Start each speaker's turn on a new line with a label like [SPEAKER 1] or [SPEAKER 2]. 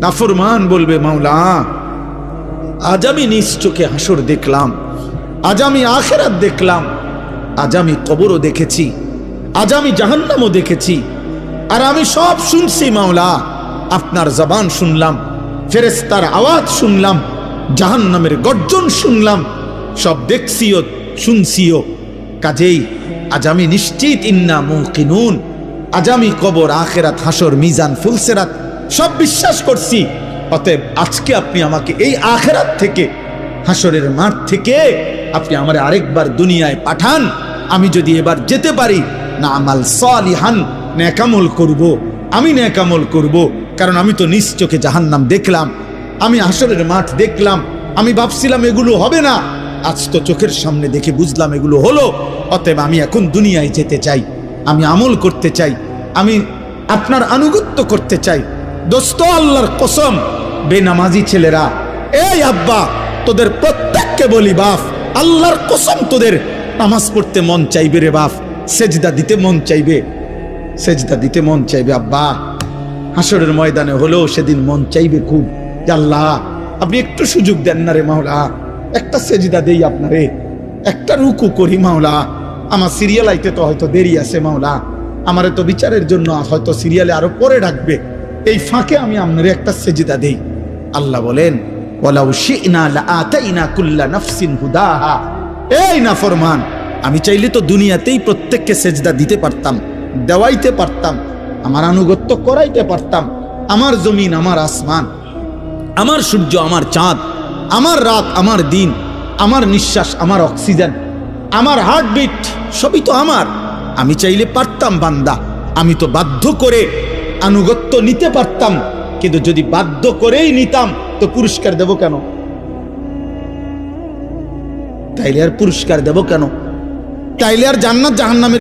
[SPEAKER 1] নাফরমান বলবে, মাওলা আজ আমি নিজ চোখে হাসর দেখলাম, আজ আমি আখিরাত দেখলাম, আজ আমি কবরও দেখেছি, আজ আমি জাহান্নামও দেখেছি, আর আমি সব শুনছি মাওলা। আপনার জবান শুনলাম, ফেরেশতার আওয়াজ শুনলাম, জাহান্নামের গর্জন শুনলাম, সব দেখছিও শুনছিও। কাজেই আজ আমি নিশ্চিত, ইন্না মুকিনুন, আজ আমি কবর, আখিরাত, হাসর, মিজান, ফুলসিরাত সব বিশ্বাস করছি। অতএব আজকে আপনি আমাকে এই আখিরাত থেকে, হাসরের মাঠ থেকে আপনি আমার আরেকবার দুনিয়ায় পাঠান। আমি যদি এবার যেতে পারি, না আমাল সালিহান, নেকামল করব, আমি নেকামল করব। কারণ আমি তো নিজ চোখে জাহান্নাম দেখলাম, আমি হাসরের মাঠ দেখলাম, আমি ভাবছিলাম এগুলো হবে না, আজ তো চোখের সামনে দেখে বুঝলাম এগুলো হলো। অতএব আমি এখন দুনিয়ায় যেতে চাই, আমি আমল করতে চাই, আমি আপনার আনুগত্য করতে চাই। দোস্ত, আল্লাহর কসম, বেনামাজি ছেলেরা, এই আব্বা, তোদের প্রত্যেককে বলি বাপ, আল্লাহর কসম তোদের নামাজ পড়তে মন চাইবে রে বাপ, সেজদা দিতে মন চাইবে, সেজদা দিতে মন চাইবে আব্বা। হাসরের ময়দানে হলেও সেদিন মন চাইবে খুব, আল্লাহ আপনি একটু সুযোগ দেন না রে মাওলা, একটা সেজদা দেই আপনারে, একটা রুকু করি মাওলা। আমার সিরিয়াল আইতে তো হয়তো দেরি আছে মাওলা, আমারে তো বিচারের জন্য হয়তো সিরিয়ালে আরো পরে ডাকবে, এই ফাঁকে আমি আপনারে একটা সেজদা দেই। আল্লাহ বলেন, ওয়ালাউ শি'না লাআতাইনা কুল্লা নাফসিন হুদাহা। এই নাফরমান, আমি চাইলে তো দুনিয়াতেই প্রত্যেককে সেজদা দিতে পারতাম, দেওয়াইতে পারতাম, আমার আনুগত্য করাইতে পারতাম। আমার জমিন, আমার আসমান, আমার সূর্য, আমার চাঁদ, আমার রাত, আমার দিন, আমার নিঃশ্বাস, আমার অক্সিজেন, আমার হার্টবিট, সবই তো আমার। আমি চাইলে পারতাম বান্দা, আমি তো বাধ্য করে আনুগত্য নিতে পারতাম। কিন্তু যদি বাধ্য করেই নিতাম তো পুরস্কার দেব কেন? তাইলে আর পুরস্কার দেব কেন? তাইলে আর জান্নাত জাহান্নামের